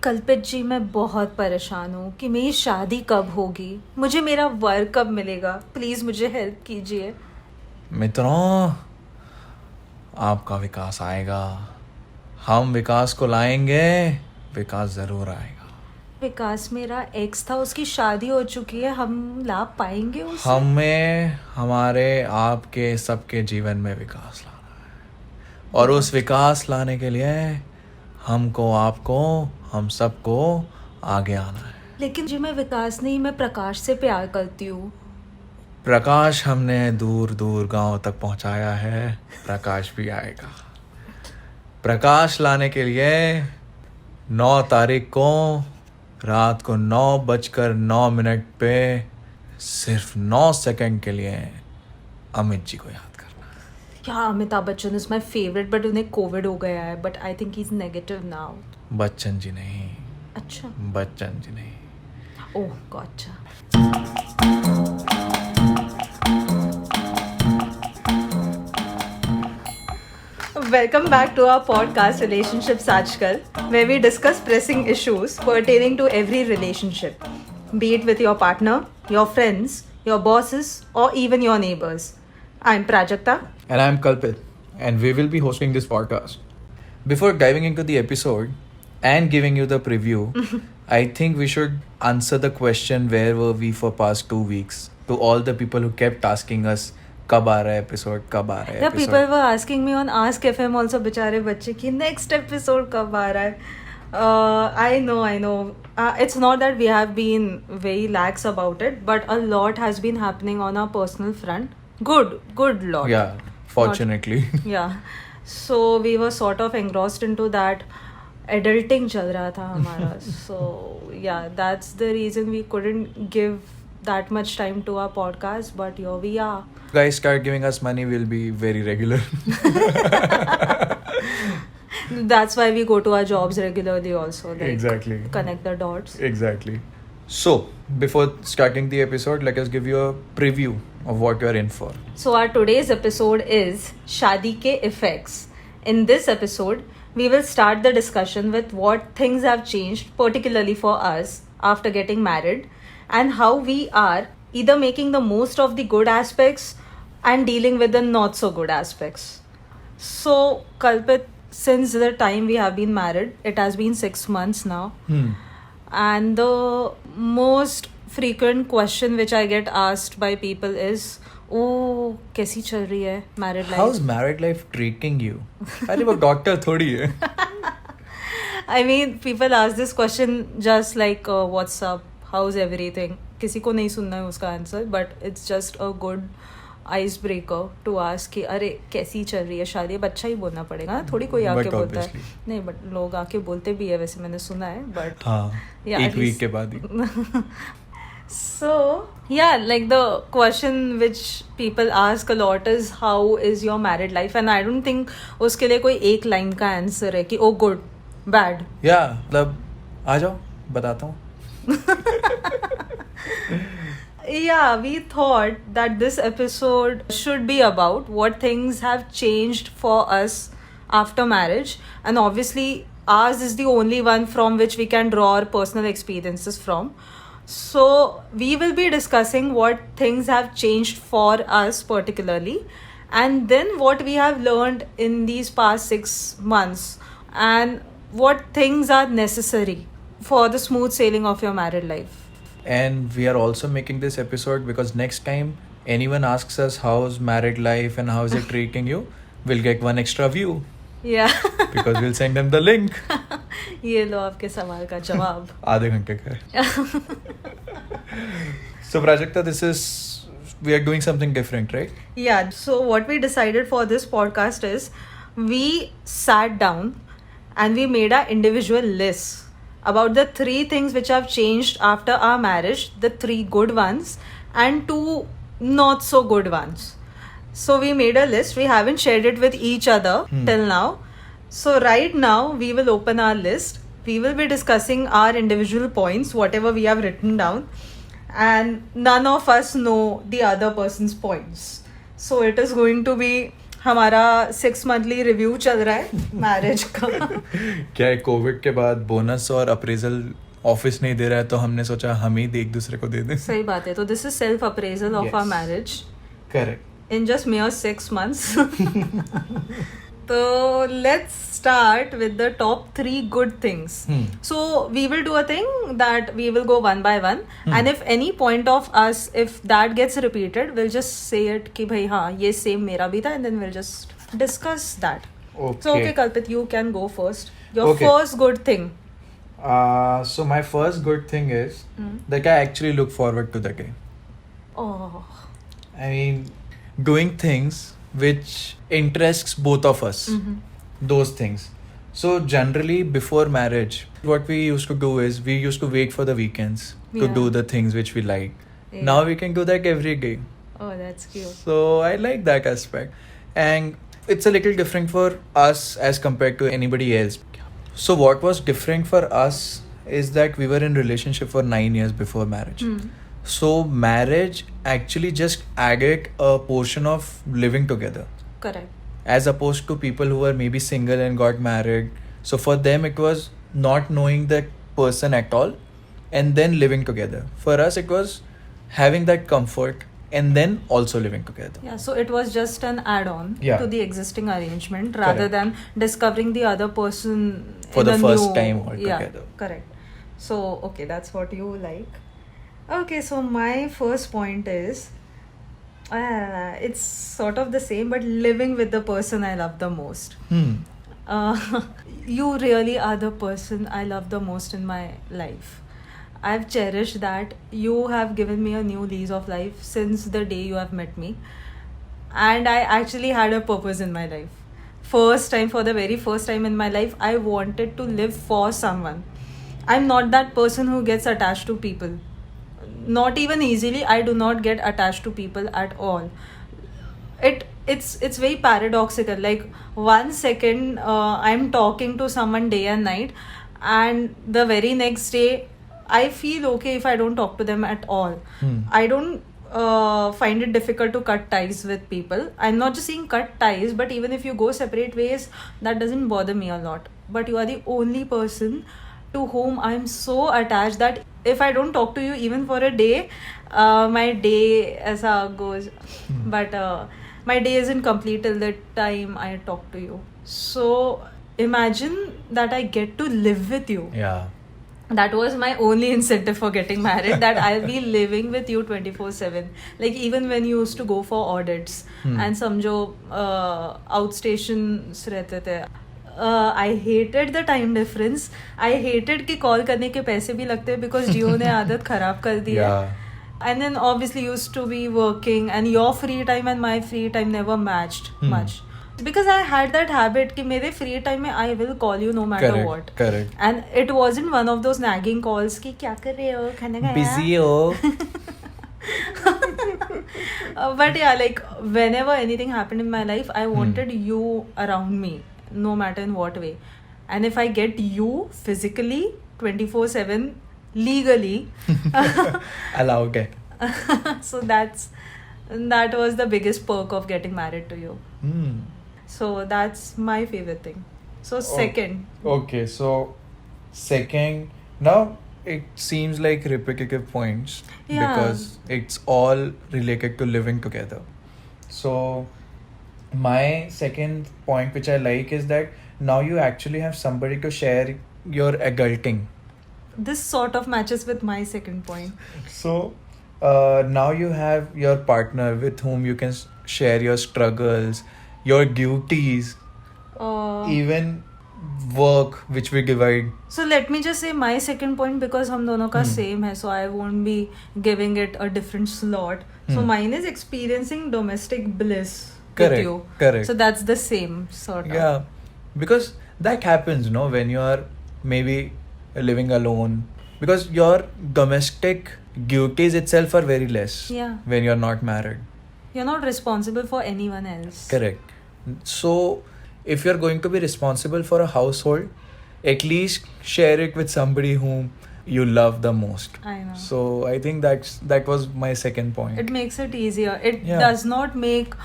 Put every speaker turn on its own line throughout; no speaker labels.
कल्पित जी, मैं बहुत परेशान हूँ कि मेरी शादी कब होगी, मुझे मेरा वर्क कब मिलेगा। प्लीज़ मुझे हेल्प कीजिए।
मित्रों, आपका विकास आएगा। हम विकास को लाएंगे, विकास जरूर आएगा।
विकास मेरा एक्स था, उसकी शादी हो चुकी है, हम ला पाएंगे उसे?
हमें हमारे आपके सबके जीवन में विकास लाना है, और उस विकास लाने के लिए हमको आपको हम सबको आगे आना है।
लेकिन जी, मैं विकास नहीं, मैं प्रकाश से प्यार करती हूँ।
प्रकाश हमने दूर दूर गांव तक पहुंचाया है, प्रकाश भी आएगा। प्रकाश लाने के लिए 9 तारीख को रात को 9:09 पे सिर्फ 9 सेकंड के लिए अमित जी को याद करना है।
या Amitabh Bachchan is my favourite, but उन्हें कोविड हो गया है, but I think he is negative now.
Bachchan ji नहीं,
अच्छा,
बच्चन जी नहीं।
Oh got. Welcome back to our podcast Relationships Aajkal, where we discuss pressing issues pertaining to every relationship, be it with your partner, your friends, your bosses, or even your neighbors. I'm Prajakta.
And I'm Kalpit, and we will be hosting this podcast. Before diving into the episode and giving you the preview, I think we should answer the question, where were we for past 2 weeks, to all the people who kept asking us, कब आ रहा है episode, कब आ रहा है
Yeah,
episode.
people were asking me on Ask FM also, बेचारे बच्चे की next episode कब आ रहा है. I know. It's not that we have been very lax about it, but a lot has been happening on our personal front. Good lot.
Yeah, fortunately.
Yeah. So we were sort of engrossed into that. Adulting चल रहा था हमारा. So yeah, that's the reason we couldn't give that much time to our podcast, but here we are.
Guys, start giving us money, we'll be very regular.
That's why we go to our jobs regularly also. Like,
Exactly.
Connect the dots.
Exactly. So, before starting the episode, let us give you a preview of what you're in for.
So our today's episode is Shadi ke effects. In this episode, we will start the discussion with what things have changed, particularly for us, after getting married, and how we are either making the most of the good aspects and dealing with the not so good aspects. So, Kalpit, since the time we have been married, it has been 6 months now. And the most frequent question which I get asked by people is, oh, कैसी चल रही है married life?
How's married life treating you? अरे वो doctor थोड़ी है.
I mean, people ask this question just like, what's up, how's everything? किसी को नहीं सुनना है उसका answer, but it's just a good ice breaker to ask कि अरे कैसी चल रही है शादी. अब अच्छा ही बोलना पड़ेगा ना, थोड़ी कोई आके बोलता है. नहीं, बट लोग आके बोलते भी है, वैसे मैंने सुना है, बट
हाँ, एक वीक के बाद ही.
So yeah, like the question which people ask a lot is, how is your married life? And I don't think उसके लिए कोई एक लाइन का आंसर है कि oh good, bad.
Yeah, मतलब आ जाओ बताता हूँ.
Yeah, we thought that this episode should be about what things have changed for us after marriage, and obviously ours is the only one from which we can draw our personal experiences from. So we will be discussing what things have changed for us particularly, and then what we have learned in these past 6 months, and what things are necessary for the smooth sailing of your married life.
And we are also making this episode because next time anyone asks us how's married life and how is it treating you, we'll get one extra view.
Yeah.
Because we'll send them the link.
ये लो आपके सवाल का जवाब.
आधे घंटे का है. So Prajakta, we are doing something different, right?
Yeah, so what we decided for this podcast is, we sat down and we made our individual lists about the 3 things which have changed after our marriage, the 3 good ones and 2 not so good ones. So we made a list. We haven't shared it with each other till now. So right now we will open our list. We will be discussing our individual points, whatever we have written down, and none of us know the other person's points. So it is going to be हमारा 6 monthly review चल रहा है marriage का.
क्या है, Covid के बाद bonus और अप्रेजल ऑफिस नहीं दे रहा है, तो हमने सोचा हम ही एक दूसरे को दे दें.
सही बात है. तो this is self appraisal of our marriage
correct.
in just mere 6 months. So let's start with the top 3 good things. So we will do a thing that we will go one by one, and if any point of us, if that gets repeated, we'll just say it कि भाई हाँ ये same मेरा भी था, and then we'll just discuss that.
Okay.
So okay, Kalpit, you can go first. Your
Okay.
first good thing.
So my first good thing is that I actually look forward to the day.
Oh.
I mean, doing things which interests both of us. Those things. So generally before marriage, what we used to do is we used to wait for the weekends to
Yeah.
do the things which we like.
Yeah.
Now we can do that every day.
Oh, that's cute.
So I like that aspect. And it's a little different for us as compared to anybody else. So what was different for us is that we were in relationship for 9 years before marriage. So marriage actually just added a portion of living together,
Correct.
as opposed to people who were maybe single and got married. So for them it was not knowing the person at all and then living together. For us it was having that comfort and then also living together.
Yeah, so it was just an add-on
Yeah.
to the existing arrangement rather than discovering the other person
For
in
the
a
first
new,
time altogether.
Yeah, correct. So okay, that's what you like. Okay, so my first point is it's sort of the same, but living with the person I love the most. You really are the person I love the most in my life. I've cherished that. You have given me a new lease of life since the day you have met me. And I actually had a purpose in my life. For the very first time in my life, I wanted to live for someone. I'm not that person who gets attached to people. Not even easily. I do not get attached to people at all. It's very paradoxical. Like 1 second I'm talking to someone day and night, and the very next day I feel okay if I don't talk to them at all. I don't find it difficult to cut ties with people. I'm not just saying cut ties, but even if you go separate ways, that doesn't bother me a lot. But you are the only person to whom I'm so attached that if I don't talk to you even for a day, my day aisa goes. But my day isn't complete till the time I talk to you. So imagine that I get to live with you.
Yeah.
That was my only incentive for getting married, that I'll be living with you 24/7. Like even when you used to go for audits and समझो outstations रहते थे. I hated the time difference. I hated कि call करने के पैसे भी लगते हैं because जियो ने आदत खराब कर दी है. And then obviously used to be working, and your free time and my free time never matched much. Because I had that habit कि मेरे free time में I will call you no matter what.
Correct.
And it wasn't one of those nagging calls कि क्या कर रहे हो, खाना खाया?
Busy हो.
But yeah, like whenever anything happened in my life, I wanted you around me, no matter in what way. And if I get you physically 24/7 legally,
Allowed it.
so that was the biggest perk of getting married to you. So that's my favorite thing. So second.
Okay, so second, now it seems like repetitive points because it's all related to living together. So my second point which I like is that now you actually have somebody to share your adulting.
This sort of matches with my second point.
So now you have your partner with whom you can share your struggles, your duties, even work which we divide.
So let me just say my second point, because हम दोनों का same है, so I won't be giving it a different slot. So mine is experiencing domestic bliss with you.
Correct.
So that's the same sort of.
Yeah, because that happens, no, when you are maybe living alone, because your domestic duties itself are very less.
Yeah.
When you're not married.
You're not responsible for anyone else.
Correct. So if you're going to be responsible for a household, at least share it with somebody whom you love the most.
I know.
So I think that was my second point.
It makes it easier. It
Yeah.
does not make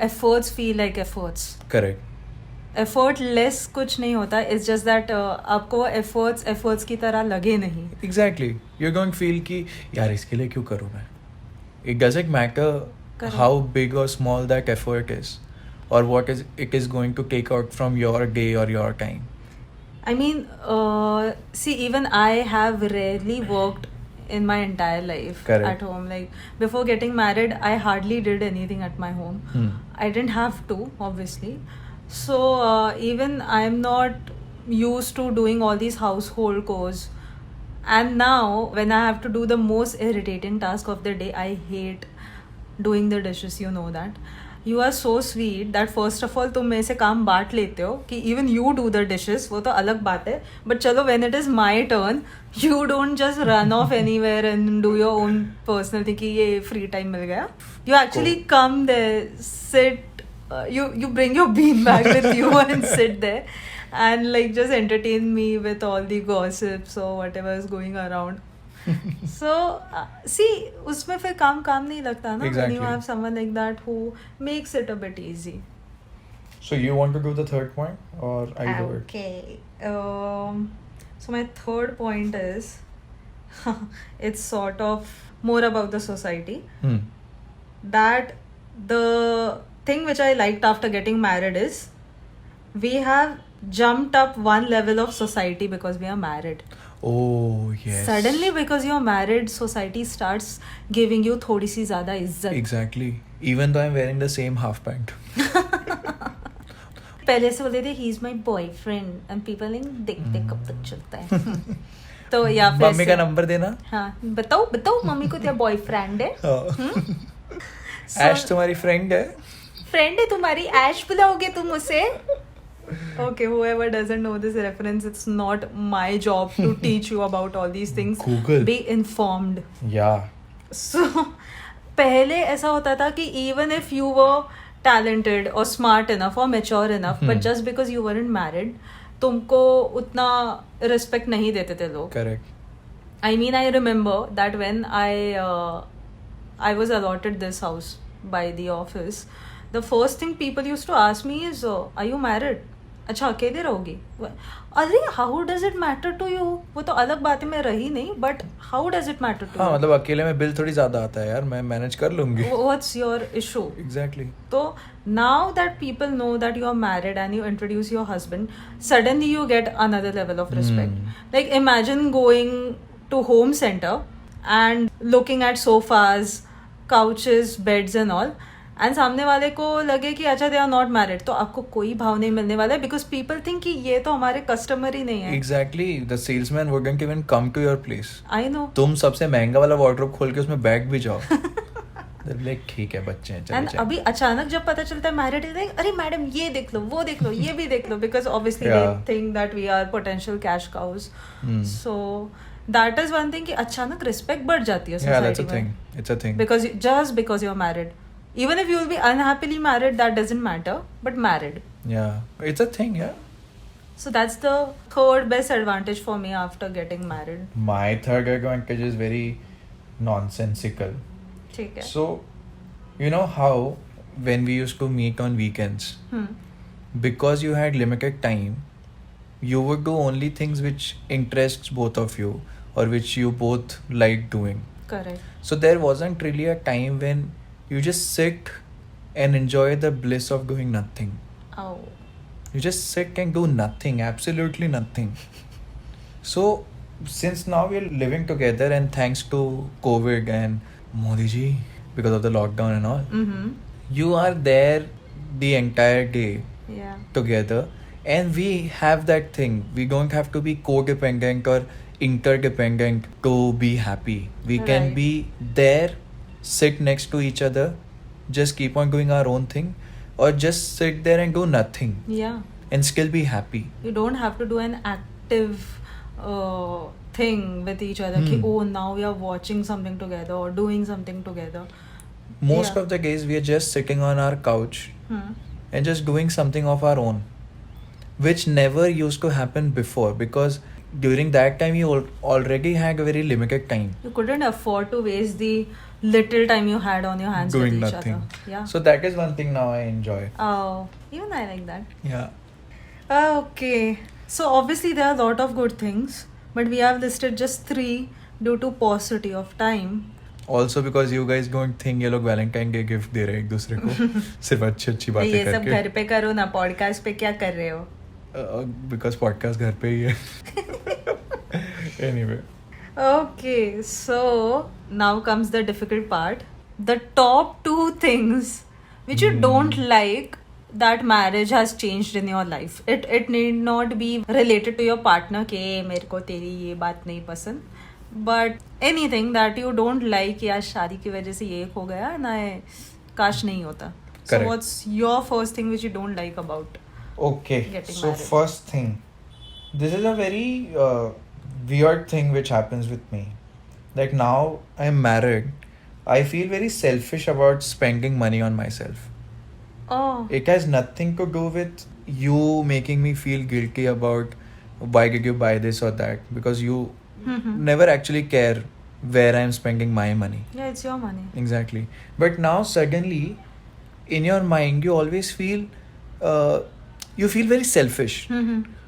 efforts feel like efforts.
Correct.
Effortless कुछ नहीं होता. It's just that आपको efforts की तरह लगे नहीं.
Exactly. You're going to feel कि यार इसके लिए क्यों करूँ मैं. It doesn't matter
Correct.
how big or small that effort is, or what it is going to take out from your day or your time.
I mean, see, even I have rarely worked in my entire life.
Correct.
At home. Like, before getting married, I hardly did anything at my home. I didn't have to, obviously. So, even I'm not used to doing all these household chores. And now, when I have to do the most irritating task of the day, I hate doing the dishes, you know that. You are so sweet that first of all तुम मेरे से काम बांट लेते हो कि even you do the dishes, वो तो अलग बात है. But चलो, when it is my turn, you don't just run off anywhere and do your own personal thing कि ये free time मिल गया. You actually come there, sit, you bring your beanbag with you and sit there and like just entertain me with all the gossips or whatever is going around. So see, उसमें फिर काम नहीं लगता ना. When
Exactly.
you have someone like that who makes it a bit easy.
So you want to do the third point, or I do it?
Okay. So my third point is it's sort of more about the society. That the thing which I liked after getting married is we have jumped up one level of society because we are married.
Oh yes.
Suddenly, because you're married, society starts giving you थोड़ी सी ज़्यादा इज्जत.
Exactly. Even though I'm wearing the same half pant.
पहले से बोलते थे he is my boyfriend and people like देखते कब तक चलता है. तो या फिर
मम्मी का नंबर देना.
हाँ, बताओ मम्मी को तेरा बॉयफ्रेंड है.
ऐश तुम्हारी फ्रेंड है.
फ्रेंड है तुम्हारी, ऐश बुलाओगे तुम उसे. Okay, whoever doesn't know this reference, it's not my job to teach you about all these things.
Google.
Be informed.
Yeah.
So, पहले ऐसा होता था कि even if you were talented or smart enough or mature enough, but just because you weren't married, तुमको उतना respect नहीं देते थे लोग.
Correct.
I mean, I remember that when I was allotted this house by the office, the first thing people used to ask me is, are you married? अच्छा, अकेले रहोगी? अरे, how does it matter to you? वो तो अलग बात है, मैं रही नहीं, but how does it matter to
हाँ,
you?
मतलब अकेले में बिल थोड़ी ज्यादा आता है यार, मैं मैनेज कर लूंगी.
What's your issue?
Exactly.
So now that people know that you are married and you introduce your husband, suddenly you get another level of respect. Like, imagine going to home center and looking at sofas, couches, beds and all, and सामने वाले को लगे कि अच्छा, they are not married, तो आपको कोई भाव नहीं मिलने वाला है, because people think कि ये तो हमारे कस्टमर ही नहीं है.
Exactly. The salesman wouldn't even come to your place.
I know.
तुम सबसे महंगा वाला वार्डरोब खोल के उसमें बैग भी जाओ. They'll be like, ठीक है बच्चे हैं, चले
And
जाओ.
अभी अचानक जब पता चलता है मैरिड है, अरे मैडम ये देख लो, वो देख लो, ये भी देख लो, because obviously
Yeah.
they think that we are potential cash cows. So that is one thing कि अचानक respect बढ़ जाती है
Yeah, that's
society
a thing.
में.
It's a thing.
Because you're married. Even if you will be unhappily married, that doesn't matter, but married.
Yeah, it's a thing. Yeah.
So that's the third best advantage for me after getting married.
My third advantage is very nonsensical.
ठीक है.
So, you know how when we used to meet on weekends, because you had limited time, you would do only things which interests both of you or which you both like doing.
Correct.
So there wasn't really a time when you just sit and enjoy the bliss of doing nothing.
Oh.
You just sit and do nothing, absolutely nothing. So since now we're living together, and thanks to COVID and Modi ji, because of the lockdown and all, you are there the entire day
Yeah.
together, and we have that thing. We don't have to be codependent or interdependent to be happy. We can
Right.
be there, sit next to each other, just keep on doing our own thing, or just sit there and do nothing
Yeah.
and still be happy.
You don't have to do an active thing with each other. कि, oh, now we are watching something together or doing something together.
Most
Yeah.
of the days we are just sitting on our couch and just doing something of our own, which never used to happen before, because during that time you already had a very limited time
You couldn't afford to waste the little time you had on your hands
doing
with each
nothing.
other. Yeah.
So that is one thing now I enjoy.
Oh, even I like that.
Yeah.
Okay. So obviously there are a lot of good things, but we have listed just 3 due to paucity of time.
Also because you guys don't think ये लोग Valentine के gift दे रहे हैं एक दूसरे को सिर्फ अच्छी अच्छी बातें
ये सब घर
करके
पे करो ना, पॉडकास्ट पे क्या कर रहे हो?
बिकॉज पॉडकास्ट घर पे ही है anyway.
Okay, so now comes the difficult part. The top 2 things which you don't like that marriage has changed in your life. It need not be related to your partner के मेरे को तेरी ये बात नहीं पसंद, but anything that you don't like या शादी की वजह से ये हो गया ना, काश नहीं होता. So
Correct.
what's your first thing which you don't like about?
Okay,
Getting
so
married.
first thing, this is a very weird thing which happens with me. Like now I'm married, I feel very selfish about spending money on myself.
Oh,
It has nothing to do with you making me feel guilty about why did you buy this or that, because you never actually care where I'm spending my money.
yeah, it's your money.
Exactly. But now suddenly in your mind you always feel you feel very selfish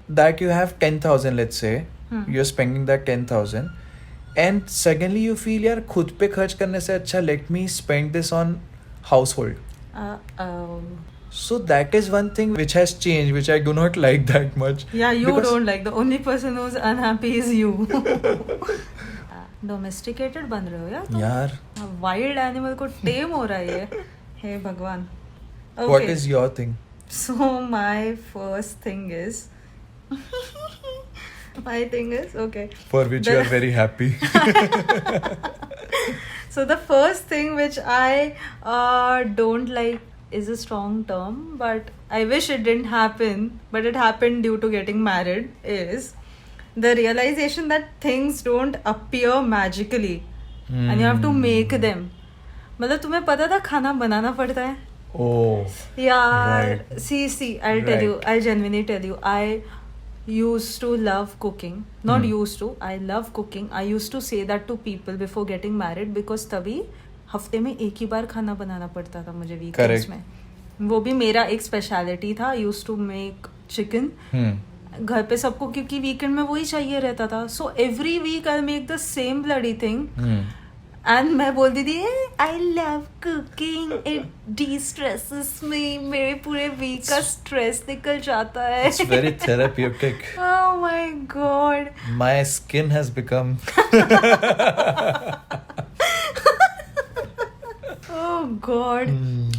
that you have 10,000, let's say you're spending that 10,000 and suddenly you feel यार खुद पे खर्च करने से अच्छा let me spend this on household. So that is one thing which has changed, which I do not like that much.
Yeah, you
Because-
don't like. The only person who's unhappy is you. Domesticated बन रहे हो यार तुम?
यार
Wild animal को tame हो रहा है ये. हे भगवान.
what is your thing?
So my first thing is. My thing is okay.
For which you are very happy.
So the first thing which I don't like is a strong term, but I wish it didn't happen, but it happened due to getting married, is the realization that things don't appear magically and you have to make them. मतलब तुम्हें पता था खाना बनाना पड़ता है?
Oh.
यार
Right.
see I'll tell you, I'll genuinely tell you, I used to love cooking. Not used to, I love cooking. I used to say that to people before getting married because तभी हफ्ते में एक ही बार खाना बनाना पड़ता था मुझे weekends
Correct.
में. वो भी मेरा एक स्पेशलिटी था. I used to make chicken. घर पे सबको क्योंकि वीकेंड में वही चाहिए रहता था. So every week I'll make the same bloody thing. And मैं बोलती थी I love cooking, it distresses me, मेरे पूरे वीक का स्ट्रेस निकल जाता है.
It's very therapeutic.
Oh my god.
My skin has become
Oh god.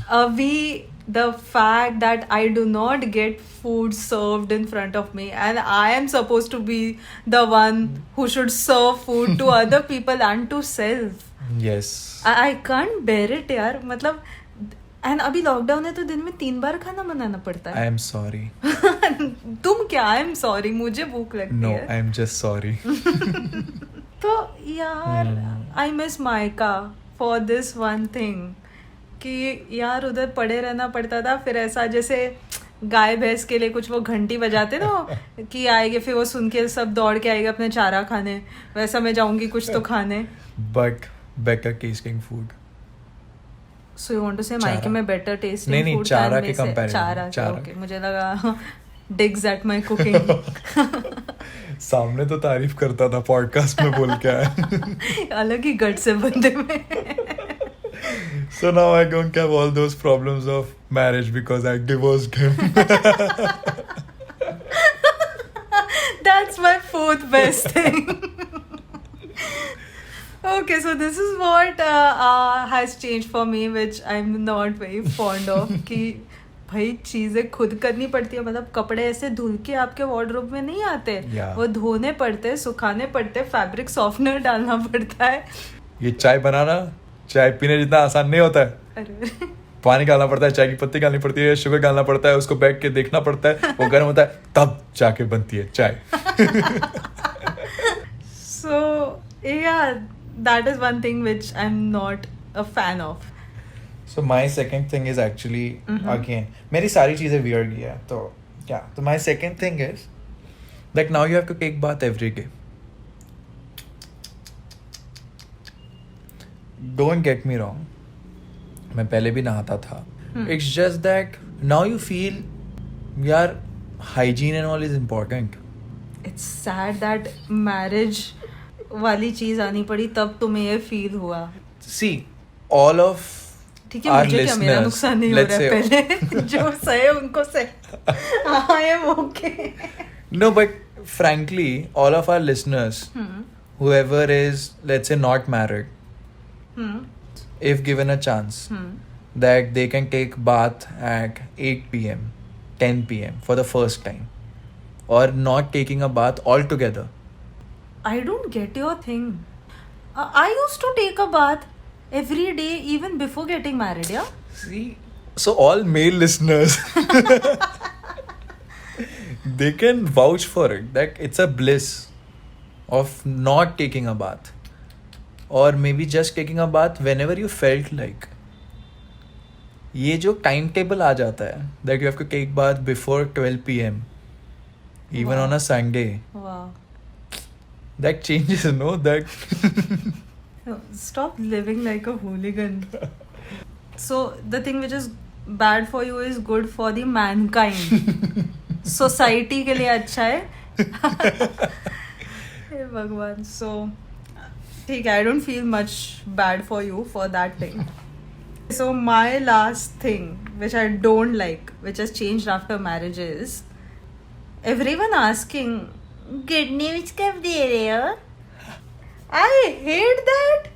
Abhi, the fact that I do not get food served in front of me and I am supposed to be the one who should serve food to other people and to self.
yes.
I can't bear it यार. मतलब and अभी lockdown है तो दिन में 3 बार खाना बनाना पड़ता
I
है.
am sorry.
तुम क्या? आई एम सॉरी, मुझे भूख लगती
No,
है.
I am just sorry.
तो यार I miss mica for this one thing कि यार उधर पड़े रहना पड़ता था. फिर ऐसा जैसे गाय भैंस के लिए कुछ वो घंटी बजाते ना कि आएंगे, फिर वो सुन के सब दौड़ के आएगा अपने चारा खाने, वैसा मैं जाऊंगी कुछ तो खाने.
But better tasting food.
So you want to say
चारा.
माइके में better tasting
नहीं,
food
चारा
than
के
में से-
comparison.
चारा
चारा.
okay, मुझे लगा digs at my cooking.
सामने तो तारीफ करता था, पॉडकास्ट में बोल के आया.
अलग ही गट से बंदे में.
So now I don't have all those problems of marriage because I divorced him.
That's my fourth best thing. Okay, so this is what has changed for me, which I'm not very fond of. कि भाई चीजें खुद करनी पड़ती है. मतलब कपड़े ऐसे धुल के आपके वार्डरोब में नहीं आते.
Yeah.
वो धोने पड़ते, सुखाने पड़ते, फैब्रिक सॉफ्टनर डालना पड़ता है.
ये चाय बनाना, चाय पीने जितना आसान नहीं होता है.
अरे
पानी डालना पड़ता है, चाय की पत्ती डालनी पड़ती है, शुगर डालना पड़ता है, उसको बैठ के देखना पड़ता है, वो गर्म होता है, तब जाके बनती है चाय.
So yeah, that is one thing which I'm not a fan of.
So my second thing is actually again मेरी सारी चीजें weird ही है. तो क्या? तो my second thing is Like now you have to take bath every day. Don't get me wrong. मैं पहले भी नहाता था. It's just that now you feel, यार, hygiene and all is important.
It's sad that marriage वाली चीज आनी पड़ी तब तुम्हें ये फील हुआ.
See, all of
ठीक है,
our
मुझे क्या, मेरा
listeners,
नुकसान नहीं हो
let's
रहा है
say,
पहले. जो सहे उनको सहे. I am okay.
no, but frankly, all of our listeners, whoever is, let's say, not married, if given a chance, that they can take bath at 8 p.m., 10 p.m. for the first time, or not taking a bath altogether.
I don't get your thing. I used to take a bath every day even before getting married, yeah?
See, so all male listeners, they can vouch for it that it's a bliss of not taking a bath, or maybe just taking a bath whenever you felt like. ये जो time table आ जाता है that you have to take bath before 12 p.m. even
Wow.
on a Sunday,
Wow.
that changes, no? That
Stop living like a hooligan. So the thing which is bad for you is good for the mankind. Society के लिए अच्छा है. हे भगवान. So ठीक है, I don't feel much bad for you for that thing. So my last thing which I don't like, which has changed after marriage, is everyone asking good news कब दे रहे हो? I hate that.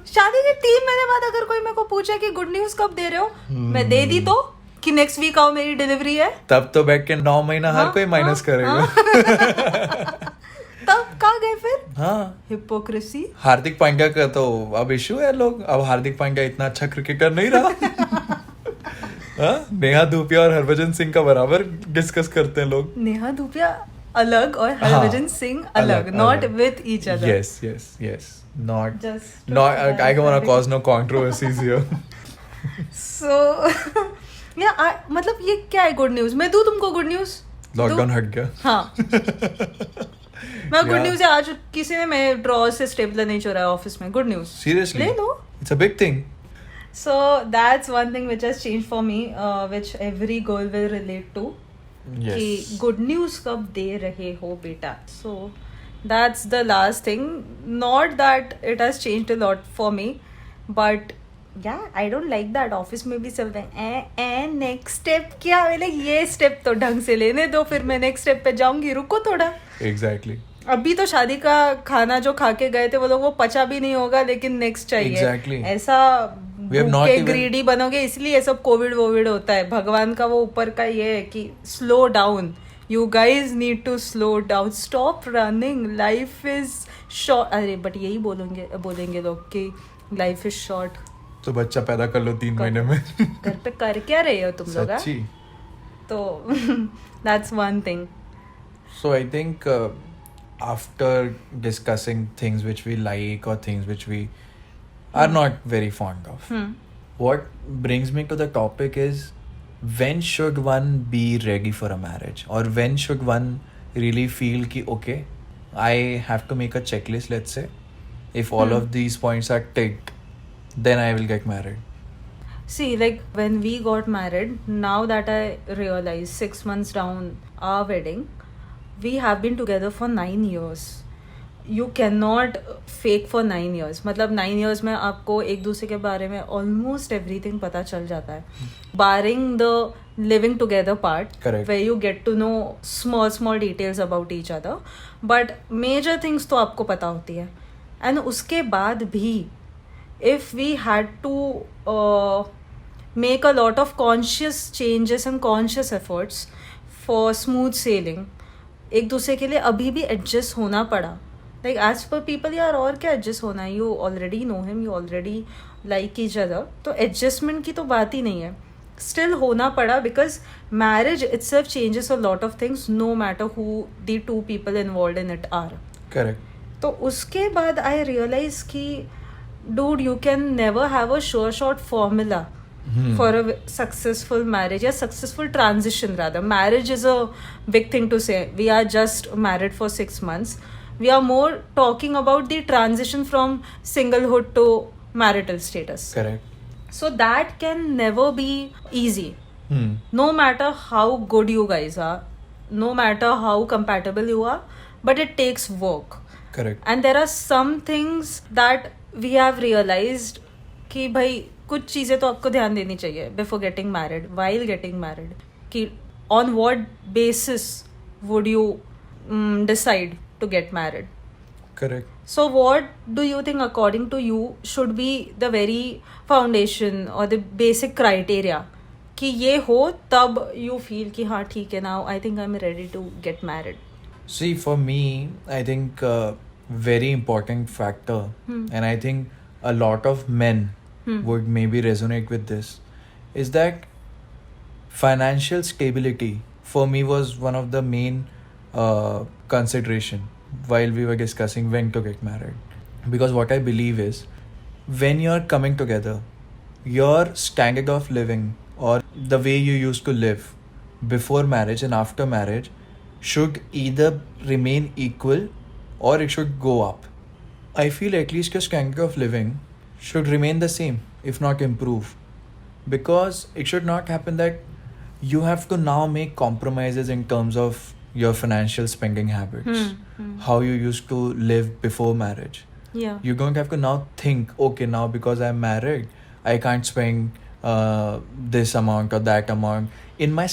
शादी के 3 महीने बाद अगर कोई मेरे को पूछे कि गुड न्यूज कब दे रहे हो, मैं दे दी तो कि नेक्स्ट वीक आओ मेरी डिलीवरी है.
तब तो बैठ के 9 महीना हर कोई माइनस करेगा.
तब कहाँ गए फिर?
हाँ,
हिपोक्रेसी.
हार्दिक पांड्या का तो अब इशू है. लोग अब हार्दिक पांड्या इतना अच्छा क्रिकेटर नहीं रहा. हाँ, नेहा धूपिया और हरभजन सिंह का बराबर डिस्कस करते हैं लोग.
नेहा धूपिया अलग और हरभजन सिंह अलग, not with each other.
Yes. Not.
Just
No, I don't want to cause no controversies here.
So yeah, मतलब ये क्या है गुड न्यूज? मैं दूं तुमको गुड न्यूज?
लॉकडाउन हट गया.
हाँ. मैं गुड
Yeah.
न्यूज है, आज किसी ने मेरे ड्रॉ से स्टेपलर नहीं चुराया ऑफिस में. Good news.
Seriously?
ले लो.
It's a big thing.
So that's one thing which has changed for me, which every girl will relate to. कि
Yes.
गुड न्यूज कब दे रहे हो बेटा. So that's the last thing. Not that it has changed a lot for me, but yeah, I don't like that. Office में भी सब next step क्या, बोले ये स्टेप तो ढंग से लेने दो, फिर मैं नेक्स्ट स्टेप पे जाऊंगी, रुको थोड़ा.
Exactly.
अभी तो शादी का खाना जो खा के गए थे वो लोग, वो पचा भी नहीं होगा, लेकिन नेक्स्ट चाहिए.
Exactly.
ऐसा
We have not
भूखे
even-
ग्रीडी बनोगे, इसलिए ये सब कोविड वोविड होता है. भगवान का वो ऊपर का ये है कि slow down. You guys need to slow down. Stop running. Life is short. अरे बट यही बोलेंगे लोग कि life is short.
तो बच्चा पैदा कर लो 3 महीने में.
घर पे कर क्या रहे हो तुम लोग?
सच्ची.
तो that's one thing.
So I think after discussing things which we like or things which we are not very fond of, what brings me to the topic is, when should one be ready for a marriage, or when should one really feel ki okay, I have to make a checklist, let's say, if all of these points are ticked, then I will get married.
See, like when we got married, now that I realize 6 months down our wedding, we have been together for 9 years. You cannot fake for 9 years. मतलब 9 years में आपको एक दूसरे के बारे में almost everything पता चल जाता है. Barring the living together part,
Correct.
where you get to know small details about each other. But major things तो आपको पता होती है. And उसके बाद भी, if we had to make a lot of conscious changes and conscious efforts for smooth sailing, एक दूसरे के लिए अभी भी एडजस्ट होना पड़ा. Like as per people, यार और क्या एडजस्ट होना है? You already know him, you already like each other. तो एडजस्टमेंट की तो बात ही नहीं है. Still होना पड़ा because marriage itself changes a lot of things, no matter who the 2 people involved in it are.
Correct.
तो उसके बाद I realize कि dude, you can never have a sure shot formula for a successful marriage, or successful transition rather. Marriage is a big thing to say. We are just married for 6 months. We are more talking about the transition from singlehood to marital status.
Correct.
So that can never be easy. No matter how good you guys are, no matter how compatible you are, but it takes work.
Correct.
And there are some things that we have realized कि भाई कुछ चीज़ें तो आपको ध्यान देनी चाहिए before getting married, while getting married, कि on what basis would you decide to get married.
Correct.
So what do you think according to you should be the very foundation or the basic criteria कि ये हो तब you feel कि हाँ ठीक है, now I think I'm ready to get married.
See, for me, I think very important factor, and I think a lot of men would maybe resonate with this, is that financial stability for me was one of the main consideration while we were discussing when to get married. Because what I believe is, when you're coming together, your standard of living or the way you used to live before marriage and after marriage should either remain equal or it should go up. I feel at least your standard of living should remain the same, if not improve. Because it should not happen that you have to now make compromises in terms of your financial spending habits, how you used to live before marriage.
Yeah.
You're going to have to now think, okay, now because I'm married, I can't spend this amount or that amount in my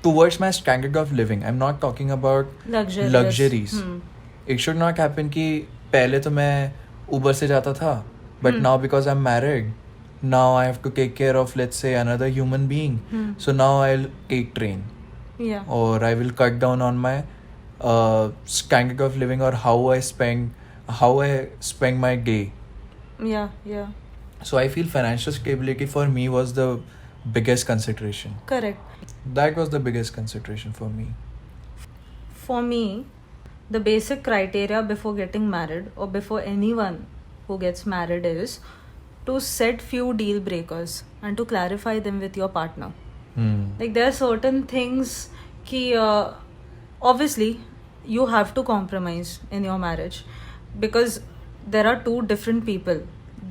towards my standard of living. I'm not talking about luxuries. It should not happen कि पहले तो मैं Uber से जाता था, but now because I'm married, now I have to take care of, let's say, another human being. So now I'll take train.
Yeah.
Or I will cut down on my standard of living or how I spend my day.
Yeah, yeah.
So I feel financial stability for me was the biggest consideration.
Correct.
That was the biggest consideration for me.
For me, the basic criteria before getting married or before anyone who gets married is to set few deal breakers and to clarify them with your partner. Like there are certain things कि obviously you have to compromise in your marriage because there are two different people.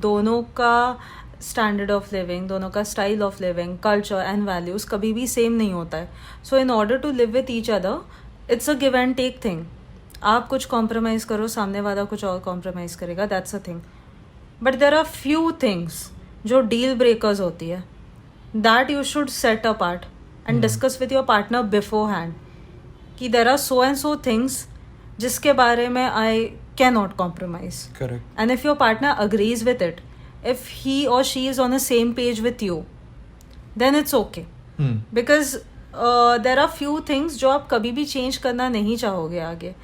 दोनों का standard of living, दोनों का style of living, culture and values कभी भी same नहीं होता है. So in order to live with each other, it's a give and take thing. आप कुछ compromise करो, सामने वाला कुछ और compromise करेगा, that's a thing. But there are few things जो deal breakers होती है that you should set apart and discuss with your partner beforehand. कि there are so and so things जिसके बारे में I cannot compromise.
Correct.
And if your partner agrees with it, if he or she is on the same page with you, then it's okay. Because there are few things जो आप कभी भी change करना नहीं चाहोगे आगे.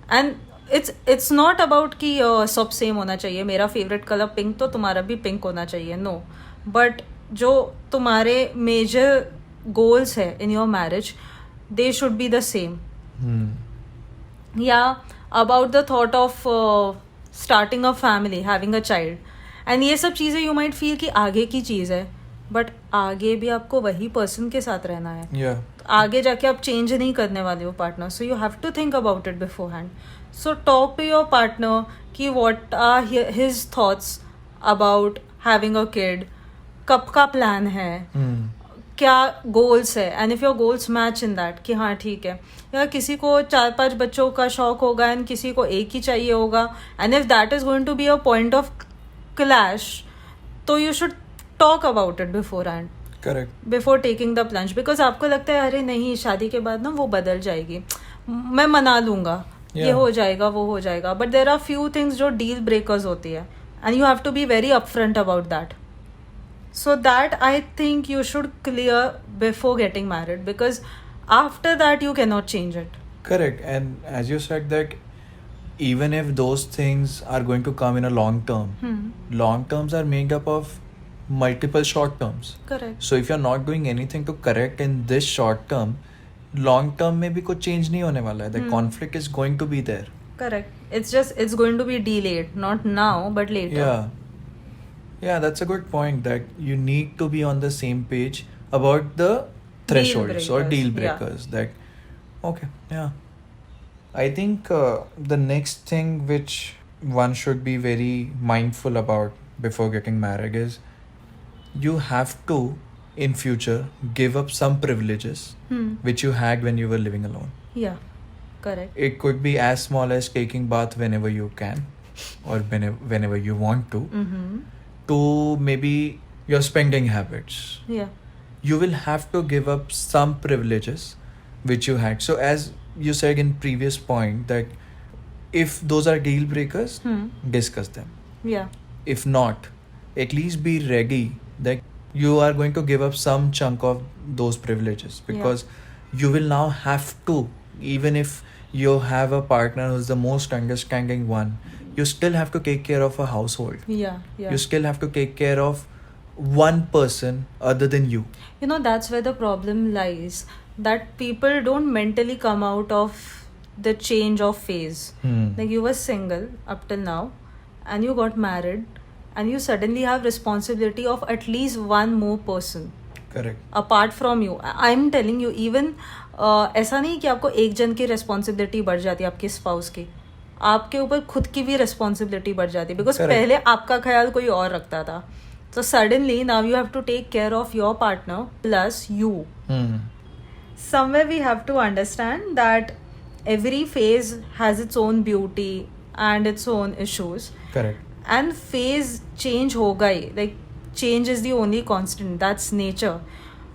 And it's not about कि सब same होना चाहिए. मेरा favorite color pink तो तुम्हारा भी pink होना चाहिए. No. But जो तुम्हारे major goals है in your marriage, they should be the same. Yeah, about the thought of starting a family, having a child. And ये सब चीज़ें you might feel कि आगे की चीज़ है, but आगे भी आपको वही person के साथ रहना है.
Yeah.
आगे जाके आप change नहीं करने वाले हो partner. So you have to think about it beforehand. So talk to your partner कि what are his thoughts about having a kid, कब का plan है, क्या गोल्स है, and if your goals match in that कि हाँ ठीक है, या किसी को 4-5 बच्चों का शौक होगा एंड किसी को एक ही चाहिए होगा, and if that is going to be a point of clash, तो you should talk about it beforehand.
Correct.
Before taking the plunge. Because आपको लगता है अरे नहीं शादी के बाद ना वो बदल जाएगी, मैं मना लूंगा, ये हो जाएगा वो हो जाएगा, but there are few things जो डील ब्रेकर्स होती है and you have to be very upfront about that. So that I think you should clear before getting married, because after that you cannot change it.
Correct. And as you said that even if those things are going to come in a long term, long terms are made up of multiple short terms.
Correct.
So if you're not doing anything to correct in this short term, long term में भी कुछ change नहीं होने वाला है. The conflict is going to be there.
Correct. It's going to be delayed, not now but later.
Yeah. Yeah, that's a good point, that you need to be on the same page about the thresholds or
breakers,
deal
yeah.
breakers. That, okay, yeah. I think the next thing which one should be very mindful about before getting married is you have to, in future, give up some privileges which you had when you were living alone.
Yeah, correct.
It could be as small as taking bath whenever you can or whenever you want
Mm-hmm.
to maybe your spending habits.
Yeah.
You will have to give up some privileges which you had. So as you said in previous point, that if those are deal breakers, discuss them.
Yeah.
If not, at least be ready that you are going to give up some chunk of those privileges, because you will now have to, even if you have a partner who's the most understanding one, you still have to take care of a household.
Yeah. Yeah.
You still have to take care of one person other than you.
You know, that's where the problem lies, that people don't mentally come out of the change of phase. Like, you were single up till now and you got married and you suddenly have responsibility of at least one more person
Correct.
apart from you. I'm telling you, even ऐसा नहीं कि आपको एक जन की responsibility बढ़ जाती है आपके स्पाउस की, आपके ऊपर खुद की भी रिस्पॉन्सिबिलिटी बढ़ जाती है, बिकॉज
Correct.
पहले आपका ख्याल कोई और रखता था. So suddenly now you have to take care of your partner plus you. Somewhere we have to understand that every phase has its own beauty and its own issues.
Correct.
And phase change होगा ही. Like, change is the only constant. That's nature.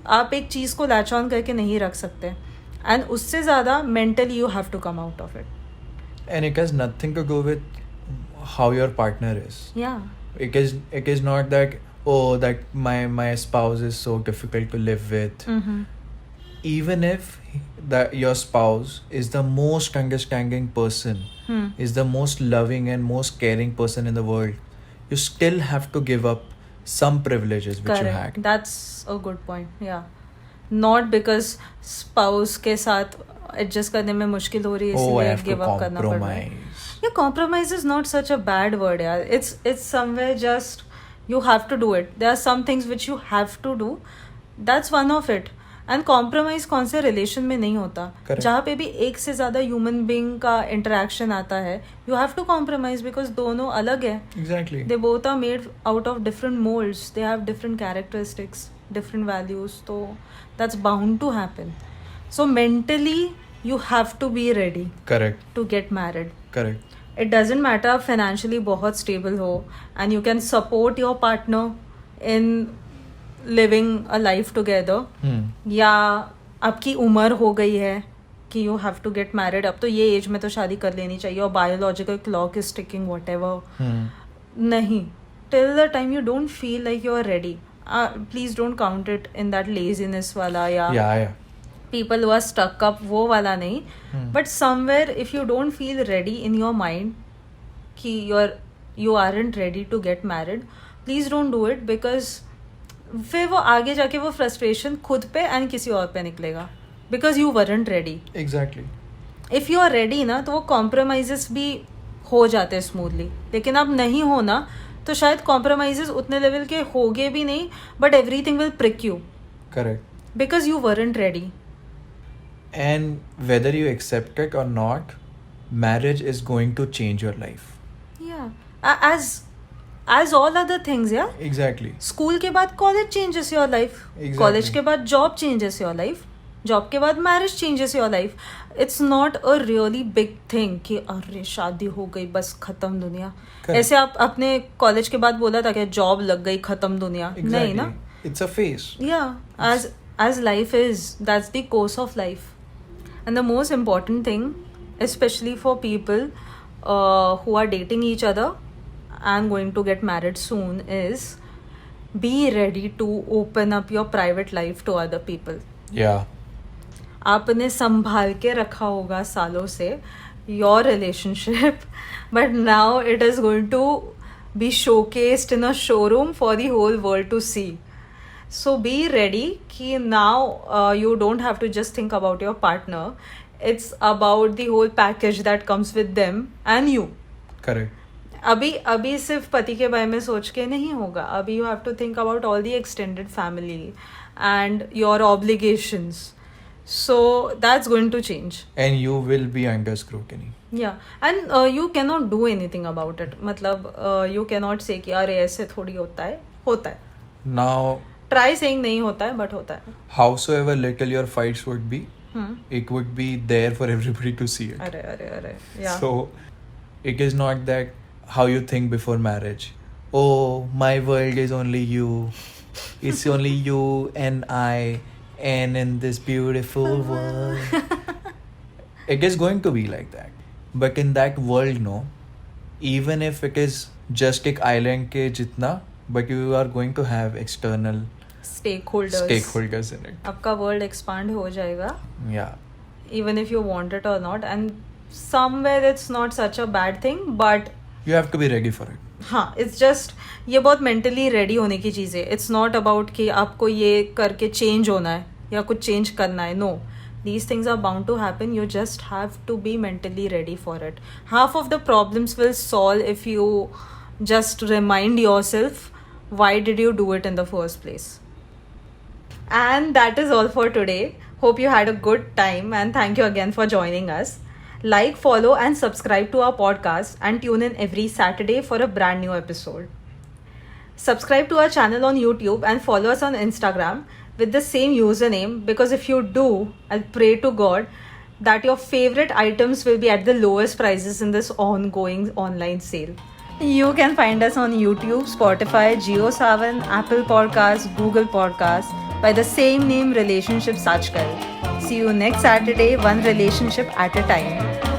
आप एक चीज़ को latch on करके नहीं रख सकते. And उससे ज़्यादा mentally you have to come out of it.
And it has nothing to do with how your partner is.
Yeah.
It is not that, oh, that my spouse is so difficult to live with.
Mm-hmm.
Even if that your spouse is the most understanding person, is the most loving and most caring person in the world, you still have to give up some privileges which you
Correct.
had.
That's a good point. Yeah. Not because spouse के साथ adjust करने में मुश्किल हो रही है
Oh, I
इसलिए
have to
give up करना पड़ रहा है.
compromise.
Yeah, compromise is not such a bad word, यार. It's somewhere just you have to do it. There are some things which you have to do. That's one of it. And compromise कौन से relation में नहीं होता,
Correct.
जहाँ पे भी एक से ज़्यादा ह्यूमन बींग का इंटरेक्शन आता है, you have to compromise because दोनों अलग है.
Exactly.
They both are made out of different molds. They have different characteristics, different values. So that's bound to happen. So mentally, you have to be ready
Correct.
to get married.
Correct.
It doesn't matter आप financially बहुत stable हो and you can support your partner in living a life together. या आपकी उम्र हो गई है कि you have to get married, अब तो ये एज में तो शादी कर लेनी चाहिए और biological clock is ticking whatever. नहीं, till the time you don't feel like you are ready, please don't count it in that laziness वाला या
Yeah.
people who are stuck up वो वाला नहीं. But somewhere if you don't feel ready in your mind कि you aren't ready to get married, please don't do it, because फिर वो आगे जाके वो फ्रस्ट्रेशन खुद पे एंड किसी और पे निकलेगा, because you weren't ready.
Exactly.
If you are ready ना तो वो कॉम्प्रोमाइजेस भी हो जाते हैं स्मूथली, लेकिन अब नहीं हो ना तो शायद कॉम्प्रोमाइजेस उतने लेवल के होगे भी नहीं, but everything will prick you
Correct.
Because you weren't ready.
And whether you accept it or not, marriage is going to change your life.
Yeah, as all other things. Yeah,
Exactly.
School के बाद college changes your life,
Exactly.
College के बाद job changes your life, job के बाद marriage changes your life. It's not a really big thing कि अरे शादी हो गई बस खत्म दुनिया.
Correct.
ऐसे आप अपने कॉलेज के बाद बोला था कि जॉब लग गई खत्म दुनिया. नहीं ना.
It's a phase.
Yeah, as life is, that's the course of life. And the most important thing, especially for people who are dating each other and going to get married soon, is be ready to open up your private life to other people.
Yeah.
आपने संभाल के रखा होगा सालों से your relationship, but now it is going to be showcased in a showroom for the whole world to see. So be ready कि now you don't have to just think about your partner. It's about the whole package that comes with them and you.
Correct.
अभी अभी सिर्फ पति के बारे में सोच के नहीं होगा. अभी you have to think about all the extended family and your obligations. So that's going to change.
And you will be under scrutiny.
Yeah, and you cannot do anything about it. मतलब you cannot say कि अरे ऐसे थोड़ी होता है. होता है.
Now,
Try saying नहीं होता है, but होता है.
howsoever little your fights would be, it would be there for everybody to see it.
अरे. Yeah.
So, it is not that how you think before marriage. Oh, my world is only you. It's only you and I, and in this beautiful world. It is going to be like that. But in that world, no. Even if it is just एक island के जितना, but you are going to have external stakeholders in it.
आपका world expand हो जाएगा.
Yeah.
Even if you want it or not, and somewhere it's not such a bad thing, but
You have to be ready for it.
हाँ, it's just ये बहुत mentally ready होने की चीज़ है. It's not about कि आपको ये करके change होना है या कुछ change करना है. No, these things are bound to happen. You just have to be mentally ready for it. Half of the problems will solve if you just remind yourself why did you do it in the first place. And that is all for today. Hope you had a good time and thank you again for joining us. Like, follow and subscribe to our podcast and tune in every Saturday for a brand new episode. Subscribe to our channel on YouTube and follow us on Instagram with the same username, because if you do, I'll pray to God that your favorite items will be at the lowest prices in this ongoing online sale. You can find us on YouTube, Spotify, JioSaavn, Apple Podcasts, Google Podcasts by the same name, Relationship Sajkal. See you next Saturday, one relationship at a time.